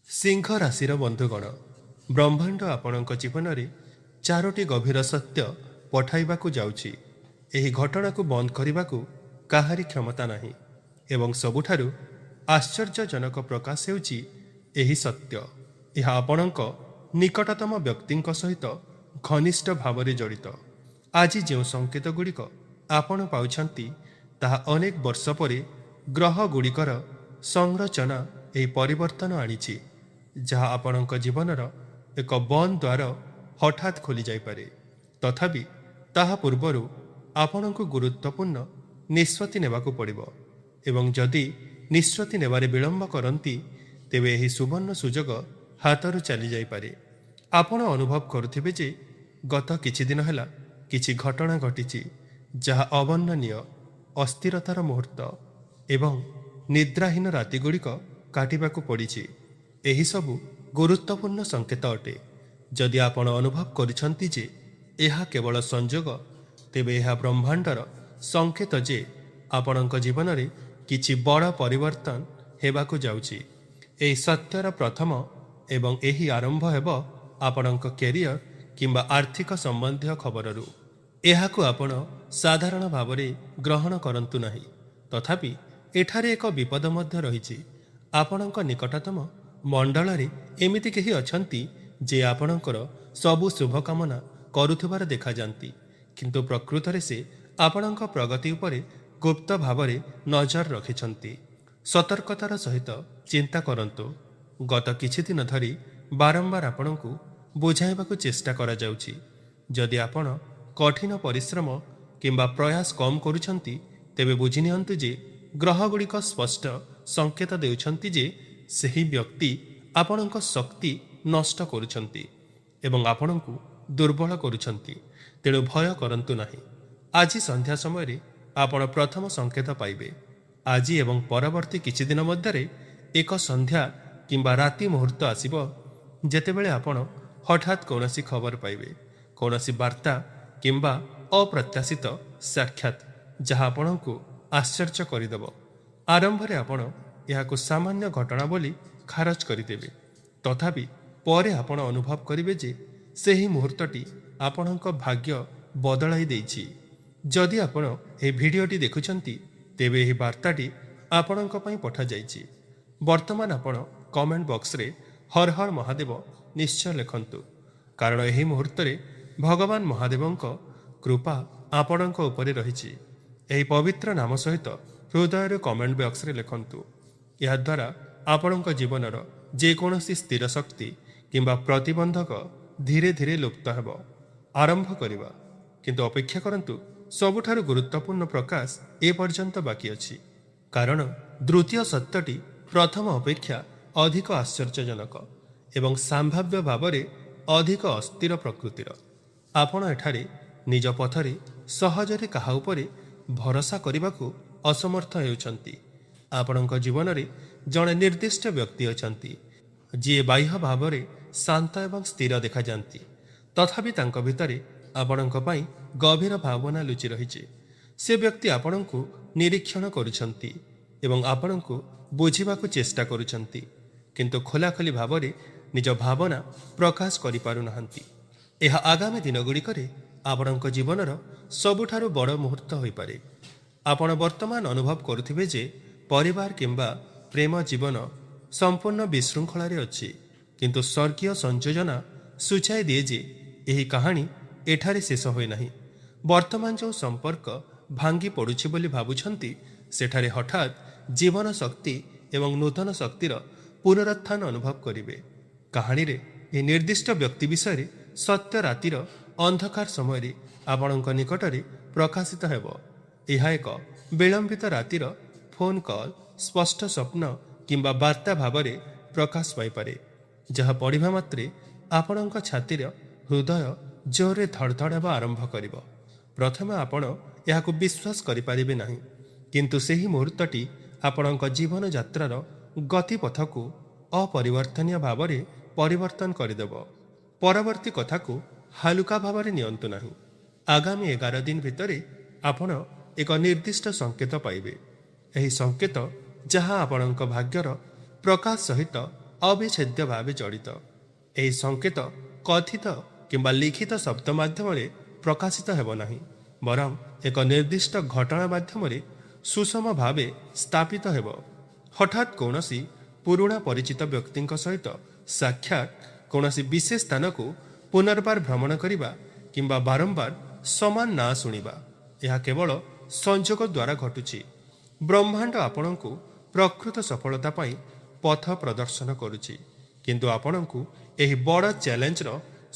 सिंह राशि बंधुगण ब्रह्मांड आपणक जीवन में चारोटी गभीर सत्य पठाइबाकू जाउछि। एही घटना को बंद करने को काहारी क्षमता नहीं एवं सबुठारु आश्चर्यजनक प्रकाश हेउछि एही सत्य। यह आपणक निकटतम व्यक्ति सहित घनिष्ठ भाव में जड़ित। आज जो संकेत गुड़िक आपण पाउछंती ताहा अनेक वर्ष परे ग्रह गुड़िकर संरचना एही परिवर्तन आनिछि, जहाँ आपणक जीवनर एक बंद द्वार हठात खोली जाइपारे। तथापि ताहा पूर्वरु आपणको गुरुत्वपूर्ण निष्पत्ति नेबाकू पड़िबो एवं जदि निष्पत्ति नेबारे विलंब करंती तेबे एही सुवर्ण सुजोग हातरू चली जाइपारे। आपण अनुभव करुथिबे जे गत किछि दिन हेला किछि घटना घटिछि जहाँ अवर्णनीय अस्थिरतार मुहूर्त एवं निद्राहीन राति गुड़िक काटिबाकू पड़िछि। एही सबु गुरुत्वपूर्ण संकेत अटे। जदि आपण अनुभव करिसंती जे एहा केवल संजोग, तेबे एहा ब्रह्मांडर संकेत जे आपणक जीवन में किछि बड़ परिवर्तन हेबाकू जाउछि। एही सत्यर प्रथम एवं एही आरंभ हेब आपणक कैरियर किंबा आर्थिक संबंधी खबररू। एहाकू आपण साधारण भावरे ग्रहण करंतु नाही। तथापि एठारे एक विपद मध्य रहिछि। आपणक निकटतम मंडल एमिति केही अछंती जे आपणकर सबु शुभकामना करुथिबार देखा जांती, किंतु प्रकृत रे से आपणक प्रगति उपरे गुप्त भावरे नजर रखिछंती। सतर्कतार सहित चिंता करंतु। गत किछि दिन धरी बारंबार आपणकू बुझाइबाकू चेष्टा करा जाउछि। जदि आपण कठिन परिश्रम किंबा प्रयास कम करुछंती तेबे बुझि नियंतु जे ग्रहगुड़िक स्पष्ट संकेत देउछंती जे ସେହି ବ୍ୟକ୍ତି ଆପଣଙ୍କ ଶକ୍ତି ନଷ୍ଟ କରୁଛନ୍ତି ଏବଂ ଆପଣଙ୍କୁ ଦୁର୍ବଳ କରୁଛନ୍ତି। ତେଣୁ ଭୟ କରନ୍ତୁ ନାହିଁ। ଆଜି ସନ୍ଧ୍ୟା ସମୟରେ ଆପଣ ପ୍ରଥମ ସଂକେତ ପାଇବେ। ଆଜି ଏବଂ ପରବର୍ତ୍ତୀ କିଛି ଦିନ ମଧ୍ୟରେ ଏକ ସନ୍ଧ୍ୟା କିମ୍ବା ରାତି ମୁହୂର୍ତ୍ତ ଆସିବ ଯେତେବେଳେ ଆପଣ ହଠାତ୍ କୌଣସି ଖବର ପାଇବେ, କୌଣସି ବାର୍ତ୍ତା କିମ୍ବା ଅପ୍ରତ୍ୟାଶିତ ସାକ୍ଷାତ ଯାହା ଆପଣଙ୍କୁ ଆଶ୍ଚର୍ଯ୍ୟ କରିଦେବ। ଆରମ୍ଭରେ ଆପଣ ଏହାକୁ ସାମାନ୍ୟ ଘଟଣା ବୋଲି ଖାରଜ କରିଦେବେ। ତଥାପି ପରେ ଆପଣ ଅନୁଭବ କରିବେ ଯେ ସେହି ମୁହୂର୍ତ୍ତଟି ଆପଣଙ୍କ ଭାଗ୍ୟ ବଦଳାଇ ଦେଇଛି। ଯଦି ଆପଣ ଏହି ଭିଡ଼ିଓଟି ଦେଖୁଛନ୍ତି ତେବେ ଏହି ବାର୍ତ୍ତାଟି ଆପଣଙ୍କ ପାଇଁ ପଠାଯାଇଛି। ବର୍ତ୍ତମାନ ଆପଣ କମେଣ୍ଟ ବକ୍ସରେ ହର ହର ମହାଦେବ ନିଶ୍ଚୟ ଲେଖନ୍ତୁ, କାରଣ ଏହି ମୁହୂର୍ତ୍ତରେ ଭଗବାନ ମହାଦେବଙ୍କ କୃପା ଆପଣଙ୍କ ଉପରେ ରହିଛି। ଏହି ପବିତ୍ର ନାମ ସହିତ ହୃଦୟରୁ କମେଣ୍ଟ ବକ୍ସରେ ଲେଖନ୍ତୁ। ଏହାଦ୍ୱାରା ଆପଣଙ୍କ ଜୀବନର ଯେକୌଣସି ସ୍ଥିର ଶକ୍ତି କିମ୍ବା ପ୍ରତିବନ୍ଧକ ଧୀରେ ଧୀରେ ଲୁପ୍ତ ହେବ। ଆରମ୍ଭ କରିବା, କିନ୍ତୁ ଅପେକ୍ଷା କରନ୍ତୁ। ସବୁଠାରୁ ଗୁରୁତ୍ୱପୂର୍ଣ୍ଣ ପ୍ରକାଶ ଏପର୍ଯ୍ୟନ୍ତ ବାକି ଅଛି, କାରଣ ଦ୍ୱିତୀୟ ସତ୍ୟଟି ପ୍ରଥମ ଅପେକ୍ଷା ଅଧିକ ଆଶ୍ଚର୍ଯ୍ୟଜନକ ଏବଂ ସମ୍ଭାବ୍ୟ ଭାବରେ ଅଧିକ ଅସ୍ଥିର ପ୍ରକୃତିର। ଆପଣ ଏଠାରେ ନିଜ ପଥରେ ସହଜରେ କାହା ଉପରେ ଭରସା କରିବାକୁ ଅସମର୍ଥ ହେଉଛନ୍ତି। ଆପଣଙ୍କ ଜୀବନରେ ଜଣେ ନିର୍ଦ୍ଦିଷ୍ଟ ବ୍ୟକ୍ତି ଅଛନ୍ତି ଯିଏ ବାହ୍ୟ ଭାବରେ ଶାନ୍ତ ଏବଂ ସ୍ଥିର ଦେଖାଯାନ୍ତି, ତଥାପି ତାଙ୍କ ଭିତରେ ଆପଣଙ୍କ ପାଇଁ ଗଭୀର ଭାବନା ଲୁଚି ରହିଛି। ସେ ବ୍ୟକ୍ତି ଆପଣଙ୍କୁ ନିରୀକ୍ଷଣ କରୁଛନ୍ତି ଏବଂ ଆପଣଙ୍କୁ ବୁଝିବାକୁ ଚେଷ୍ଟା କରୁଛନ୍ତି, କିନ୍ତୁ ଖୋଲାଖୋଲି ଭାବରେ ନିଜ ଭାବନା ପ୍ରକାଶ କରିପାରୁନାହାନ୍ତି। ଏହା ଆଗାମୀ ଦିନଗୁଡ଼ିକରେ ଆପଣଙ୍କ ଜୀବନର ସବୁଠାରୁ ବଡ଼ ମୁହୂର୍ତ୍ତ ହୋଇପାରେ। ଆପଣ ବର୍ତ୍ତମାନ ଅନୁଭବ କରୁଥିବେ ଯେ ପରିବାର କିମ୍ବା ପ୍ରେମ ଜୀବନ ସମ୍ପୂର୍ଣ୍ଣ ବିଶୃଙ୍ଖଳାରେ ଅଛି, କିନ୍ତୁ ସ୍ୱର୍ଗୀୟ ସଂଯୋଜନା ସୂଚାଇ ଦିଏ ଯେ ଏହି କାହାଣୀ ଏଠାରେ ଶେଷ ହୋଇନାହିଁ। ବର୍ତ୍ତମାନ ଯେଉଁ ସମ୍ପର୍କ ଭାଙ୍ଗି ପଡ଼ୁଛି ବୋଲି ଭାବୁଛନ୍ତି, ସେଠାରେ ହଠାତ୍ ଜୀବନ ଶକ୍ତି ଏବଂ ନୂତନ ଶକ୍ତିର ପୁନରୁତ୍ଥାନ ଅନୁଭବ କରିବେ। କାହାଣୀରେ ଏହି ନିର୍ଦ୍ଦିଷ୍ଟ ବ୍ୟକ୍ତି ବିଷୟରେ ସତ୍ୟ ରାତିର ଅନ୍ଧକାର ସମୟରେ ଆପଣଙ୍କ ନିକଟରେ ପ୍ରକାଶିତ ହେବ। ଏହା ଏକ ବିଳମ୍ବିତ ରାତିର ଫୋନ୍ କଲ୍, ସ୍ପଷ୍ଟ ସ୍ୱପ୍ନ କିମ୍ବା ବାର୍ତ୍ତା ଭାବରେ ପ୍ରକାଶ ପାଇପାରେ, ଯାହା ପଢ଼ିବା ମାତ୍ରେ ଆପଣଙ୍କ ଛାତିର ହୃଦୟ ଜୋରରେ ଧଡ଼ଧଡ଼ ହେବା ଆରମ୍ଭ କରିବ। ପ୍ରଥମେ ଆପଣ ଏହାକୁ ବିଶ୍ୱାସ କରିପାରିବେ ନାହିଁ, କିନ୍ତୁ ସେହି ମୁହୂର୍ତ୍ତଟି ଆପଣଙ୍କ ଜୀବନଯାତ୍ରାର ଗତିପଥକୁ ଅପରିବର୍ତ୍ତନୀୟ ଭାବରେ ପରିବର୍ତ୍ତନ କରିଦେବ। ପରବର୍ତ୍ତୀ କଥାକୁ ହାଲୁକା ଭାବରେ ନିଅନ୍ତୁ ନାହିଁ। ଆଗାମୀ 11 ଦିନ ଭିତରେ ଆପଣ ଏକ ନିର୍ଦ୍ଦିଷ୍ଟ ସଂକେତ ପାଇବେ। ଏହି ସଂକେତ ଯାହା ଆପଣଙ୍କ ଭାଗ୍ୟର ପ୍ରକାଶ ସହିତ ଅବିଚ୍ଛେଦ୍ୟ ଭାବେ ଜଡ଼ିତ। ଏହି ସଂକେତ କଥିତ କିମ୍ବା ଲିଖିତ ଶବ୍ଦ ମାଧ୍ୟମରେ ପ୍ରକାଶିତ ହେବ ନାହିଁ, ବରଂ ଏକ ନିର୍ଦ୍ଦିଷ୍ଟ ଘଟଣା ମାଧ୍ୟମରେ ସୁଷମ ଭାବେ ସ୍ଥାପିତ ହେବ। ହଠାତ୍ କୌଣସି ପୁରୁଣା ପରିଚିତ ବ୍ୟକ୍ତିଙ୍କ ସହିତ ସାକ୍ଷାତ, କୌଣସି ବିଶେଷ ସ୍ଥାନକୁ ପୁନର୍ବାର ଭ୍ରମଣ କରିବା କିମ୍ବା ବାରମ୍ବାର ସମାନ ନାଁ ଶୁଣିବା, ଏହା କେବଳ ସଂଯୋଗ ଦ୍ୱାରା ଘଟୁଛି। ବ୍ରହ୍ମାଣ୍ଡ ଆପଣଙ୍କୁ ପ୍ରକୃତ ସଫଳତା ପାଇଁ ପଥ ପ୍ରଦର୍ଶନ କରୁଛି, କିନ୍ତୁ ଆପଣଙ୍କୁ ଏହି ବଡ଼ ଚ୍ୟାଲେଞ୍ଜର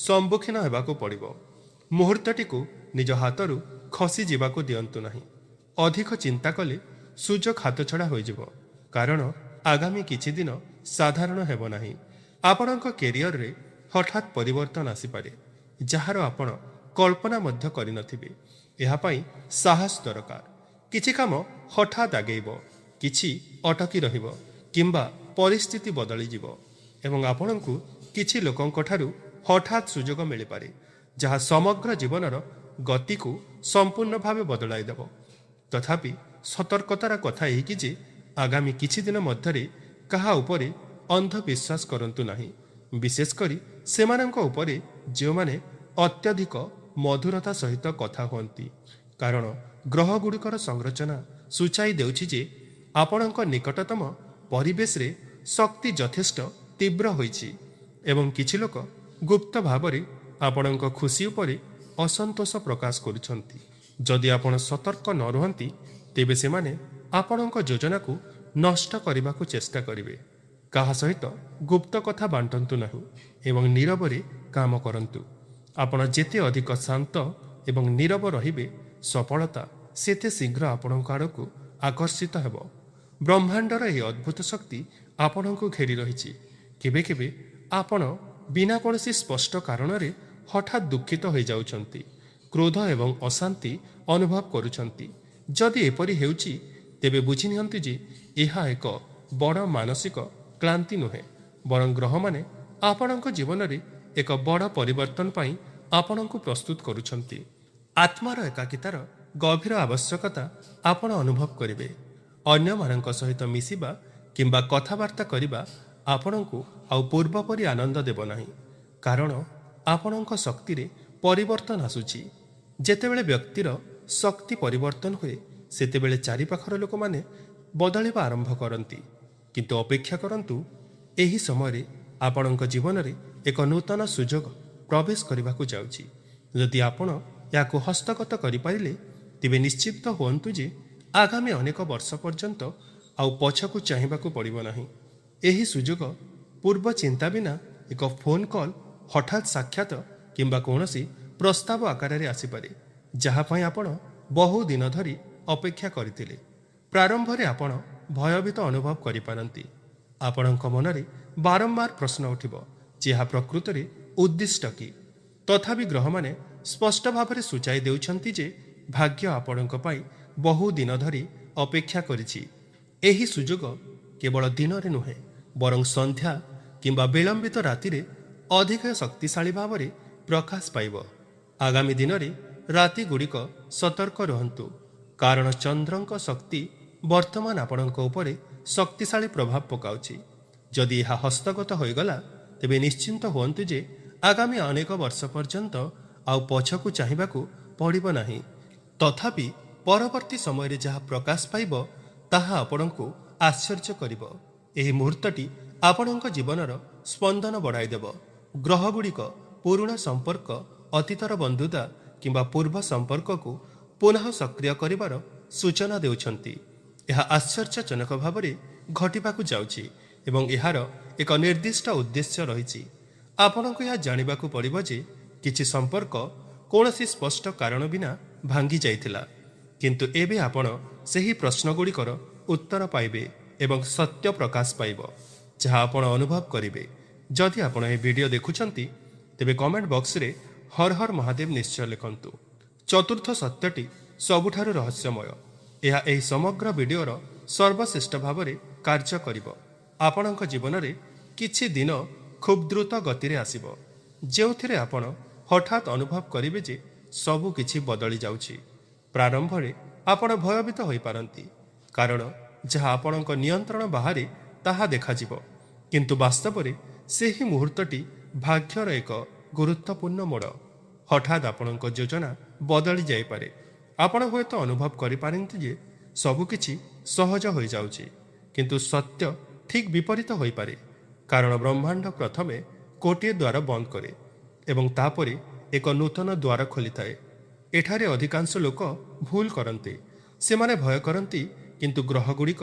ସମ୍ମୁଖୀନ ହେବାକୁ ପଡ଼ିବ। ମୁହୂର୍ତ୍ତଟିକୁ ନିଜ ହାତରୁ ଖସି ଯିବାକୁ ଦିଅନ୍ତୁ ନାହିଁ। ଅଧିକ ଚିନ୍ତା କଲେ ସୁଯୋଗ ହାତଛଡ଼ା ହୋଇଯିବ, କାରଣ ଆଗାମୀ କିଛି ଦିନ ସାଧାରଣ ହେବ ନାହିଁ। ଆପଣଙ୍କ କ୍ୟାରିୟରରେ ହଠାତ୍ ପରିବର୍ତ୍ତନ ଆସିପାରେ, ଯାହାର ଆପଣ କଳ୍ପନା ମଧ୍ୟ କରିନଥିବେ। ଏହା ପାଇଁ ସାହସ ଦରକାର। କିଛି କାମ ହଠାତ୍ ଆଗେଇବ, କିଛି ଅଟକି ରହିବ କିମ୍ବା ପରିସ୍ଥିତି ବଦଳିଯିବ ଏବଂ ଆପଣଙ୍କୁ କିଛି ଲୋକଙ୍କ ଠାରୁ ହଠାତ୍ ସୁଯୋଗ ମିଳିପାରେ, ଯାହା ସମଗ୍ର ଜୀବନର ଗତିକୁ ସମ୍ପୂର୍ଣ୍ଣ ଭାବେ ବଦଳାଇ ଦେବ। ତଥାପି ସତର୍କତାର କଥା ଏହିକି ଯେ ଆଗାମୀ କିଛି ଦିନ ମଧ୍ୟରେ କାହା ଉପରେ ଅନ୍ଧବିଶ୍ୱାସ କରନ୍ତୁ ନାହିଁ, ବିଶେଷ କରି ସେମାନଙ୍କ ଉପରେ ଯେଉଁମାନେ ଅତ୍ୟଧିକ ମଧୁରତା ସହିତ କଥା ହୁଅନ୍ତି, କାରଣ ଗ୍ରହଗୁଡ଼ିକର ସଂରଚନା ସୂଚାଇ ଦେଉଛି ଯେ ଆପଣଙ୍କ ନିକଟତମ ପରିବେଶରେ ଶକ୍ତି ଯଥେଷ୍ଟ ତୀବ୍ର ହୋଇଛି ଏବଂ କିଛି ଲୋକ ଗୁପ୍ତ ଭାବରେ ଆପଣଙ୍କ ଖୁସି ଉପରେ ଅସନ୍ତୋଷ ପ୍ରକାଶ କରୁଛନ୍ତି। ଯଦି ଆପଣ ସତର୍କ ନ ରୁହନ୍ତି, ତେବେ ସେମାନେ ଆପଣଙ୍କ ଯୋଜନାକୁ ନଷ୍ଟ କରିବାକୁ ଚେଷ୍ଟା କରିବେ। କାହା ସହିତ ଗୁପ୍ତ କଥା ବାଣ୍ଟନ୍ତୁ ନାହିଁ ଏବଂ ନୀରବରେ କାମ କରନ୍ତୁ। ଆପଣ ଯେତେ ଅଧିକ ଶାନ୍ତ ଏବଂ ନୀରବ ରହିବେ, ସଫଳତା ସେତେ ଶୀଘ୍ର ଆପଣଙ୍କ ଆଡ଼କୁ ଆକର୍ଷିତ ହେବ। ବ୍ରହ୍ମାଣ୍ଡର ଏହି ଅଦ୍ଭୁତ ଶକ୍ତି ଆପଣଙ୍କୁ ଘେରି ରହିଛି। କେବେ କେବେ ଆପଣ ବିନା କୌଣସି ସ୍ପଷ୍ଟ କାରଣରେ ହଠାତ୍ ଦୁଃଖିତ ହୋଇଯାଉଛନ୍ତି, କ୍ରୋଧ ଏବଂ ଅଶାନ୍ତି ଅନୁଭବ କରୁଛନ୍ତି। ଯଦି ଏପରି ହେଉଛି, ତେବେ ବୁଝିନିଅନ୍ତୁ ଯେ ଏହା ଏକ ବଡ଼ ମାନସିକ କ୍ଳାନ୍ତି ନୁହେଁ, ବରଂ ଗ୍ରହମାନେ ଆପଣଙ୍କ ଜୀବନରେ ଏକ ବଡ଼ ପରିବର୍ତ୍ତନ ପାଇଁ ଆପଣଙ୍କୁ ପ୍ରସ୍ତୁତ କରୁଛନ୍ତି। ଆତ୍ମାର ଏକାକିତାର ଗଭୀର ଆବଶ୍ୟକତା ଆପଣ ଅନୁଭବ କରିବେ। ଅନ୍ୟମାନଙ୍କ ସହିତ ମିଶିବା କିମ୍ବା କଥାବାର୍ତ୍ତା କରିବା ଆପଣଙ୍କୁ ଆଉ ପୂର୍ବ ପରି ଆନନ୍ଦ ଦେବ ନାହିଁ, କାରଣ ଆପଣଙ୍କ ଶକ୍ତିରେ ପରିବର୍ତ୍ତନ ଆସୁଛି। ଯେତେବେଳେ ବ୍ୟକ୍ତିର ଶକ୍ତି ପରିବର୍ତ୍ତନ ହୁଏ, ସେତେବେଳେ ଚାରିପାଖର ଲୋକମାନେ ବଦଳିବା ଆରମ୍ଭ କରନ୍ତି। କିନ୍ତୁ ଅପେକ୍ଷା କରନ୍ତୁ, ଏହି ସମୟରେ ଆପଣଙ୍କ ଜୀବନରେ ଏକ ନୂତନ ସୁଯୋଗ ପ୍ରବେଶ କରିବାକୁ ଯାଉଛି। ଯଦି ଆପଣ ଏହାକୁ ହସ୍ତଗତ କରିପାରିଲେ, ତେବେ ନିଶ୍ଚିତ ହୁଅନ୍ତୁ ଯେ ଆଗାମୀ ଅନେକ ବର୍ଷ ପର୍ଯ୍ୟନ୍ତ ଆଉ ପଛକୁ ଚାହିଁବାକୁ ପଡ଼ିବ ନାହିଁ। ଏହି ସୁଯୋଗ ପୂର୍ବ ଚିନ୍ତା ବିନା ଏକ ଫୋନ୍ କଲ୍, ହଠାତ୍ ସାକ୍ଷାତ କିମ୍ବା କୌଣସି ପ୍ରସ୍ତାବ ଆକାରରେ ଆସିପାରେ, ଯାହା ପାଇଁ ଆପଣ ବହୁ ଦିନ ଧରି ଅପେକ୍ଷା କରିଥିଲେ। ପ୍ରାରମ୍ଭରେ ଆପଣ ଭୟଭୀତ ଅନୁଭବ କରିପାରନ୍ତି। ଆପଣଙ୍କ ମନରେ ବାରମ୍ବାର ପ୍ରଶ୍ନ ଉଠିବ ଯେ ଏହା ପ୍ରକୃତରେ ଉଦ୍ଦିଷ୍ଟ କି? ତଥାପି ଗ୍ରହମାନେ ସ୍ପଷ୍ଟ ଭାବରେ ସୂଚାଇ ଦେଉଛନ୍ତି ଯେ ଭାଗ୍ୟ ଆପଣଙ୍କ ପାଇଁ ବହୁ ଦିନ ଧରି ଅପେକ୍ଷା କରିଛି। ଏହି ସୁଯୋଗ କେବଳ ଦିନରେ ନୁହେଁ, ବରଂ ସନ୍ଧ୍ୟା କିମ୍ବା ବିଳମ୍ବିତ ରାତିରେ ଅଧିକ ଶକ୍ତିଶାଳୀ ଭାବରେ ପ୍ରକାଶ ପାଇବ। ଆଗାମୀ ଦିନରେ ରାତିଗୁଡ଼ିକ ସତର୍କ ରୁହନ୍ତୁ, କାରଣ ଚନ୍ଦ୍ରଙ୍କ ଶକ୍ତି ବର୍ତ୍ତମାନ ଆପଣଙ୍କ ଉପରେ ଶକ୍ତିଶାଳୀ ପ୍ରଭାବ ପକାଉଛି। ଯଦି ଏହା ହସ୍ତଗତ ହୋଇଗଲା, ତେବେ ନିଶ୍ଚିନ୍ତ ହୁଅନ୍ତୁ ଯେ ଆଗାମୀ ଅନେକ ବର୍ଷ ପର୍ଯ୍ୟନ୍ତ ଆଉ ପଛକୁ ଚାହିଁବାକୁ ପଡ଼ିବ ନାହିଁ। ତଥାପି ପରବର୍ତ୍ତୀ ସମୟରେ ଯାହା ପ୍ରକାଶ ପାଇବ, ତାହା ଆପଣଙ୍କୁ ଆଶ୍ଚର୍ଯ୍ୟ କରିବ। ଏହି ମୁହୂର୍ତ୍ତଟି ଆପଣଙ୍କ ଜୀବନର ସ୍ପନ୍ଦନ ବଢ଼ାଇଦେବ। ଗ୍ରହଗୁଡ଼ିକ ପୁରୁଣା ସମ୍ପର୍କ, ଅତୀତର ବନ୍ଧୁତା କିମ୍ବା ପୂର୍ବ ସମ୍ପର୍କକୁ ପୁନଃ ସକ୍ରିୟ କରିବାର ସୂଚନା ଦେଉଛନ୍ତି। ଏହା ଆଶ୍ଚର୍ଯ୍ୟଜନକ ଭାବରେ ଘଟିବାକୁ ଯାଉଛି ଏବଂ ଏହାର ଏକ ନିର୍ଦ୍ଦିଷ୍ଟ ଉଦ୍ଦେଶ୍ୟ ରହିଛି। ଆପଣଙ୍କୁ ଏହା ଜାଣିବାକୁ ପଡ଼ିବ ଯେ କିଛି ସମ୍ପର୍କ କୌଣସି ସ୍ପଷ୍ଟ କାରଣ ବିନା ଭାଙ୍ଗି ଯାଇଥିଲା, କିନ୍ତୁ ଏବେ ଆପଣ ସେହି ପ୍ରଶ୍ନଗୁଡ଼ିକର ଉତ୍ତର ପାଇବେ ଏବଂ ସତ୍ୟ ପ୍ରକାଶ ପାଇବ, ଯାହା ଆପଣ ଅନୁଭବ କରିବେ। ଯଦି ଆପଣ ଏହି ଭିଡ଼ିଓ ଦେଖୁଛନ୍ତି, ତେବେ କମେଣ୍ଟ ବକ୍ସରେ ହର ହର ମହାଦେବ ନିଶ୍ଚୟ ଲେଖନ୍ତୁ। ଚତୁର୍ଥ ସତ୍ୟଟି ସବୁଠାରୁ ରହସ୍ୟମୟ। ଏହା ଏହି ସମଗ୍ର ଭିଡ଼ିଓର ସର୍ବଶ୍ରେଷ୍ଠ ଭାବରେ କାର୍ଯ୍ୟ କରିବ। ଆପଣଙ୍କ ଜୀବନରେ କିଛି ଦିନ ଖୁବ୍ ଦ୍ରୁତ ଗତିରେ ଆସିବ, ଯେଉଁଥିରେ ଆପଣ ହଠାତ୍ ଅନୁଭବ କରିବେ ଯେ ସବୁ କିଛି ବଦଳି ଯାଉଛି। ପ୍ରାରମ୍ଭରେ ଆପଣ ଭୟଭୀତ ହୋଇପାରନ୍ତି, କାରଣ ଯାହା ଆପଣଙ୍କ ନିୟନ୍ତ୍ରଣ ବାହାରେ ତାହା ଦେଖାଯିବ। କିନ୍ତୁ ବାସ୍ତବରେ ସେହି ମୁହୂର୍ତ୍ତଟି ଭାଗ୍ୟର ଏକ ଗୁରୁତ୍ୱପୂର୍ଣ୍ଣ ମୋଡ଼। ହଠାତ୍ ଆପଣଙ୍କ ଯୋଜନା ବଦଳି ଯାଇପାରେ। ଆପଣ ହୁଏତ ଅନୁଭବ କରିପାରନ୍ତି ଯେ ସବୁକିଛି ସହଜ ହୋଇଯାଉଛି, କିନ୍ତୁ ସତ୍ୟ ଠିକ୍ ବିପରୀତ ହୋଇପାରେ। କାରଣ ବ୍ରହ୍ମାଣ୍ଡ ପ୍ରଥମେ ଗୋଟିଏ ଦ୍ୱାର ବନ୍ଦ କରେ ଏବଂ ତାପରେ ଏକ ନୂତନ ଦ୍ୱାର ଖୋଲିଥାଏ। ଏଠାରେ ଅଧିକାଂଶ ଲୋକ ଭୁଲ କରନ୍ତି। ସେମାନେ ଭୟ କରନ୍ତି, କିନ୍ତୁ ଗ୍ରହଗୁଡ଼ିକ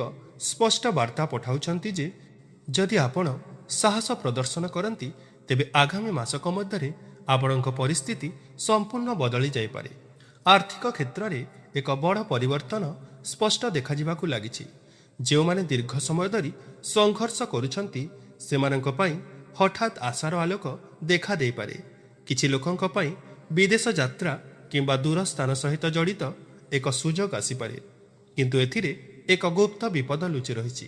ସ୍ପଷ୍ଟ ବାର୍ତ୍ତା ପଠାଉଛନ୍ତି ଯେ ଯଦି ଆପଣ ସାହସ ପ୍ରଦର୍ଶନ କରନ୍ତି, ତେବେ ଆଗାମୀ ମାସକ ମଧ୍ୟରେ ଆପଣଙ୍କ ପରିସ୍ଥିତି ସମ୍ପୂର୍ଣ୍ଣ ବଦଳି ଯାଇପାରେ। ଆର୍ଥିକ କ୍ଷେତ୍ରରେ ଏକ ବଡ଼ ପରିବର୍ତ୍ତନ ସ୍ପଷ୍ଟ ଦେଖାଯିବାକୁ ଲାଗିଛି। ଯେଉଁମାନେ ଦୀର୍ଘ ସମୟ ଧରି ସଂଘର୍ଷ କରୁଛନ୍ତି, ସେମାନଙ୍କ ପାଇଁ ହଠାତ୍ ଆଶାର ଆଲୋକ ଦେଖାଦେଇପାରେ। କିଛି ଲୋକଙ୍କ ପାଇଁ ବିଦେଶ ଯାତ୍ରା କିମ୍ବା ଦୂର ସ୍ଥାନ ସହିତ ଜଡ଼ିତ ଏକ ସୁଯୋଗ ଆସିପାରେ, କିନ୍ତୁ ଏଥିରେ ଏକ ଗୁପ୍ତ ବିପଦ ଲୁଚି ରହିଛି।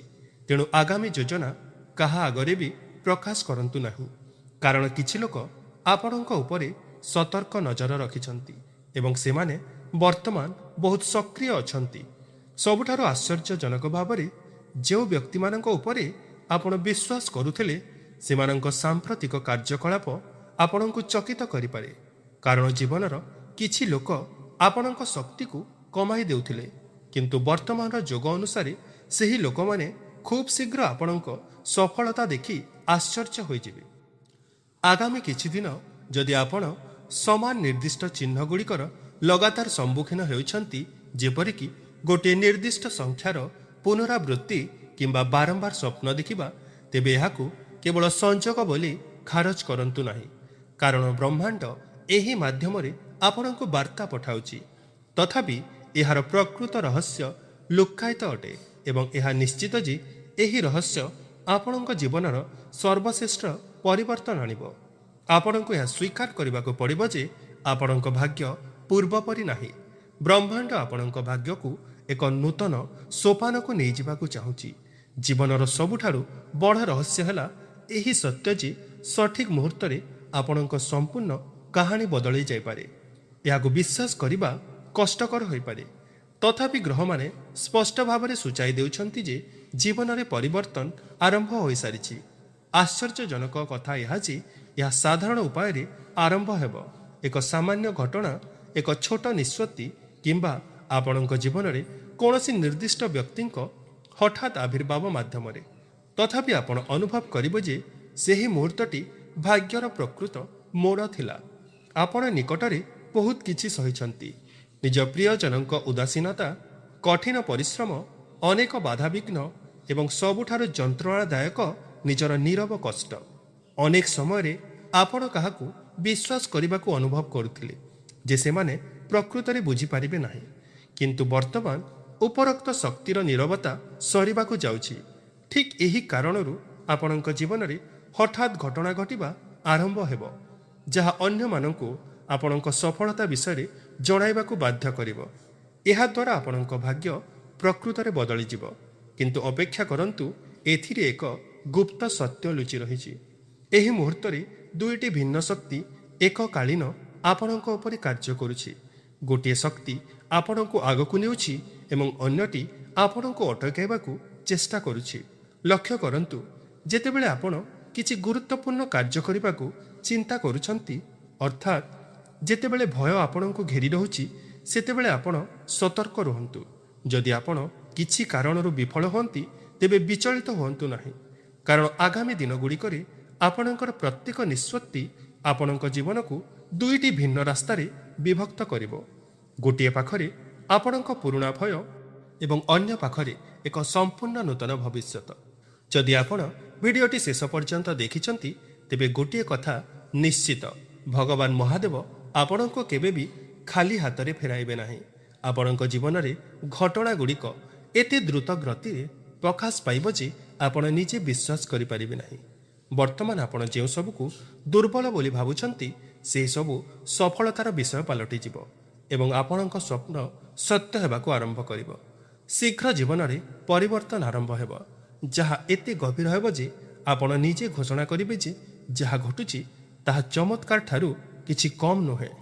ତେଣୁ ଆଗାମୀ ଯୋଜନା କାହା ଆଗରେ ବି ପ୍ରକାଶ କରନ୍ତୁ ନାହିଁ, କାରଣ କିଛି ଲୋକ ଆପଣଙ୍କ ଉପରେ ସତର୍କ ନଜର ରଖିଛନ୍ତି ଏବଂ ସେମାନେ ବର୍ତ୍ତମାନ ବହୁତ ସକ୍ରିୟ ଅଛନ୍ତି। ସବୁଠାରୁ ଆଶ୍ଚର୍ଯ୍ୟଜନକ ଭାବରେ ଯେଉଁ ବ୍ୟକ୍ତିମାନଙ୍କ ଉପରେ ଆପଣ ବିଶ୍ୱାସ କରୁଥିଲେ, ସେମାନଙ୍କ ସାମ୍ପ୍ରତିକ କାର୍ଯ୍ୟକଳାପ ଆପଣଙ୍କୁ ଚକିତ କରିପାରେ। କାରଣ ଜୀବନର କିଛି ଲୋକ ଆପଣଙ୍କ ଶକ୍ତିକୁ କମାଇ ଦେଉଥିଲେ, କିନ୍ତୁ ବର୍ତ୍ତମାନର ଯୋଗ ଅନୁସାରେ ସେହି ଲୋକମାନେ ଖୁବ୍ ଶୀଘ୍ର ଆପଣଙ୍କ ସଫଳତା ଦେଖି ଆଶ୍ଚର୍ଯ୍ୟ ହୋଇଯିବେ। ଆଗାମୀ କିଛି ଦିନ ଯଦି ଆପଣ ସମାନ ନିର୍ଦ୍ଦିଷ୍ଟ ଚିହ୍ନଗୁଡ଼ିକର ଲଗାତାର ସମ୍ମୁଖୀନ ହେଉଛନ୍ତି, ଯେପରିକି ଗୋଟିଏ ନିର୍ଦ୍ଦିଷ୍ଟ ସଂଖ୍ୟାର ପୁନରାବୃତ୍ତି କିମ୍ବା ବାରମ୍ବାର ସ୍ୱପ୍ନ ଦେଖିବା, ତେବେ ଏହାକୁ କେବଳ ସଂଯୋଗ ବୋଲି ଖାରଜ କରନ୍ତୁ ନାହିଁ। କାରଣ ବ୍ରହ୍ମାଣ୍ଡ ଏହି ମାଧ୍ୟମରେ ଆପଣଙ୍କୁ ବାର୍ତ୍ତା ପଠାଉଛି। ତଥାପି ଏହାର ପ୍ରକୃତ ରହସ୍ୟ ଲୁକ୍କାୟିତ ଅଟେ ଏବଂ ଏହା ନିଶ୍ଚିତ ଯେ ଏହି ରହସ୍ୟ ଆପଣଙ୍କ ଜୀବନର ସର୍ବଶ୍ରେଷ୍ଠ ପରିବର୍ତ୍ତନ ଆଣିବ। ଆପଣଙ୍କୁ ଏହା ସ୍ୱୀକାର କରିବାକୁ ପଡ଼ିବ ଯେ ଆପଣଙ୍କ ଭାଗ୍ୟ ପୂର୍ବପରି ନାହିଁ। ବ୍ରହ୍ମାଣ୍ଡ ଆପଣଙ୍କ ଭାଗ୍ୟକୁ ଏକ ନୂତନ ସୋପାନକୁ ନେଇଯିବାକୁ ଚାହୁଁଛି। ଜୀବନର ସବୁଠାରୁ ବଡ଼ ରହସ୍ୟ ହେଲା ଏହି ସତ୍ୟ ଯେ ସଠିକ୍ ମୁହୂର୍ତ୍ତରେ ଆପଣଙ୍କ ସମ୍ପୂର୍ଣ୍ଣ କାହାଣୀ ବଦଳାଇ ଯାଇପାରେ। ଏହାକୁ ବିଶ୍ୱାସ କରିବା କଷ୍ଟକର ହୋଇପାରେ, ତଥାପି ଗ୍ରହମାନେ ସ୍ପଷ୍ଟ ଭାବରେ ସୂଚାଇ ଦେଉଛନ୍ତି ଯେ ଜୀବନରେ ପରିବର୍ତ୍ତନ ଆରମ୍ଭ ହୋଇସାରିଛି। ଆଶ୍ଚର୍ଯ୍ୟଜନକ କଥା ଏହା ଯେ ଏହା ସାଧାରଣ ଉପାୟରେ ଆରମ୍ଭ ହେବ। ଏକ ସାମାନ୍ୟ ଘଟଣା, ଏକ ଛୋଟ ନିଷ୍ପତ୍ତି କିମ୍ବା ଆପଣଙ୍କ ଜୀବନରେ କୌଣସି ନିର୍ଦ୍ଦିଷ୍ଟ ବ୍ୟକ୍ତିଙ୍କ ହଠାତ୍ ଆବିର୍ଭାବ ମାଧ୍ୟମରେ। ତଥାପି ଆପଣ ଅନୁଭବ କରିବେ ଯେ ସେହି ମୁହୂର୍ତ୍ତଟି ଭାଗ୍ୟର ପ୍ରକୃତ ମୋଡ଼ ଥିଲା। ଆପଣ ନିକଟରେ ବହୁତ କିଛି ସହିଛନ୍ତି। ନିଜ ପ୍ରିୟଜନଙ୍କ ଉଦାସୀନତା, କଠିନ ପରିଶ୍ରମ, ଅନେକ ବାଧାବିଘ୍ନ ଏବଂ ସବୁଠାରୁ ଯନ୍ତ୍ରଣାଦାୟକ ନିଜର ନୀରବ କଷ୍ଟ। ଅନେକ ସମୟରେ ଆପଣ କାହାକୁ ବିଶ୍ୱାସ କରିବାକୁ ଅନୁଭବ କରୁଥିଲେ ଯେ ସେମାନେ ପ୍ରକୃତରେ ବୁଝିପାରିବେ ନାହିଁ, କିନ୍ତୁ ବର୍ତ୍ତମାନ ଉପରୋକ୍ତ ଶକ୍ତିର ନୀରବତା ସରିବାକୁ ଯାଉଛି। ଠିକ୍ ଏହି କାରଣରୁ ଆପଣଙ୍କ ଜୀବନରେ ହଠାତ୍ ଘଟଣା ଘଟିବା ଆରମ୍ଭ ହେବ, ଯାହା ଅନ୍ୟମାନଙ୍କୁ ଆପଣଙ୍କ ସଫଳତା ବିଷୟରେ ଜଣାଇବାକୁ ବାଧ୍ୟ କରିବ। ଏହାଦ୍ୱାରା ଆପଣଙ୍କ ଭାଗ୍ୟ ପ୍ରକୃତରେ ବଦଳିଯିବ। କିନ୍ତୁ ଅପେକ୍ଷା କରନ୍ତୁ, ଏଥିରେ ଏକ ଗୁପ୍ତ ସତ୍ୟ ଲୁଚି ରହିଛି। ଏହି ମୁହୂର୍ତ୍ତରେ ଦୁଇଟି ଭିନ୍ନ ଶକ୍ତି ଏକକାଳୀନ ଆପଣଙ୍କ ଉପରେ କାର୍ଯ୍ୟ କରୁଛି। ଗୋଟିଏ ଶକ୍ତି ଆପଣଙ୍କୁ ଆଗକୁ ନେଉଛି ଏବଂ ଅନ୍ୟଟି ଆପଣଙ୍କୁ ଅଟକାଇବାକୁ ଚେଷ୍ଟା କରୁଛି। ଲକ୍ଷ୍ୟ କରନ୍ତୁ, ଯେତେବେଳେ ଆପଣ କିଛି ଗୁରୁତ୍ୱପୂର୍ଣ୍ଣ କାର୍ଯ୍ୟ କରିବାକୁ ଚିନ୍ତା କରୁଛନ୍ତି, ଅର୍ଥାତ୍ ଯେତେବେଳେ ଭୟ ଆପଣଙ୍କୁ ଘେରି ରହୁଛି, ସେତେବେଳେ ଆପଣ ସତର୍କ ରୁହନ୍ତୁ। ଯଦି ଆପଣ କିଛି କାରଣରୁ ବିଫଳ ହୁଅନ୍ତି, ତେବେ ବିଚଳିତ ହୁଅନ୍ତୁ ନାହିଁ, କାରଣ ଆଗାମୀ ଦିନଗୁଡ଼ିକରେ ଆପଣଙ୍କର ପ୍ରତ୍ୟେକ ନିଷ୍ପତ୍ତି ଆପଣଙ୍କ ଜୀବନକୁ ଦୁଇଟି ଭିନ୍ନ ରାସ୍ତାରେ ବିଭକ୍ତ କରିବ। ଗୋଟିଏ ପାଖରେ ଆପଣଙ୍କ ପୁରୁଣା ଭୟ ଏବଂ ଅନ୍ୟ ପାଖରେ ଏକ ସମ୍ପୂର୍ଣ୍ଣ ନୂତନ ଭବିଷ୍ୟତ। ଯଦି ଆପଣ ଭିଡ଼ିଓଟି ଶେଷ ପର୍ଯ୍ୟନ୍ତ ଦେଖିଛନ୍ତି, ତେବେ ଗୋଟିଏ କଥା ନିଶ୍ଚିତ, ଭଗବାନ ମହାଦେବ ଆପଣଙ୍କୁ କେବେ ବି ଖାଲି ହାତରେ ଫେରାଇବେ ନାହିଁ। ଆପଣଙ୍କ ଜୀବନରେ ଘଟଣାଗୁଡ଼ିକ ଏତେ ଦ୍ରୁତ ଗତିରେ ପ୍ରକାଶ ପାଇବ ଯେ ଆପଣ ନିଜେ ବିଶ୍ୱାସ କରିପାରିବେ ନାହିଁ। ବର୍ତ୍ତମାନ ଆପଣ ଯେଉଁ ସବୁକୁ ଦୁର୍ବଳ ବୋଲି ଭାବୁଛନ୍ତି, ସେହିସବୁ ସଫଳତାର ବିଷୟ ପାଲଟିଯିବ ଏବଂ ଆପଣଙ୍କ ସ୍ୱପ୍ନ ସତ୍ୟ ହେବାକୁ ଆରମ୍ଭ କରିବ। ଶୀଘ୍ର ଜୀବନରେ ପରିବର୍ତ୍ତନ ଆରମ୍ଭ ହେବ, ଯାହା ଏତେ ଗଭୀର ହେବ ଯେ ଆପଣ ନିଜେ ଘୋଷଣା କରିବେ ଯେ ଯାହା ଘଟୁଛି ତାହା ଚମତ୍କାର ଠାରୁ କିଛି କମ୍ ନୁହେଁ।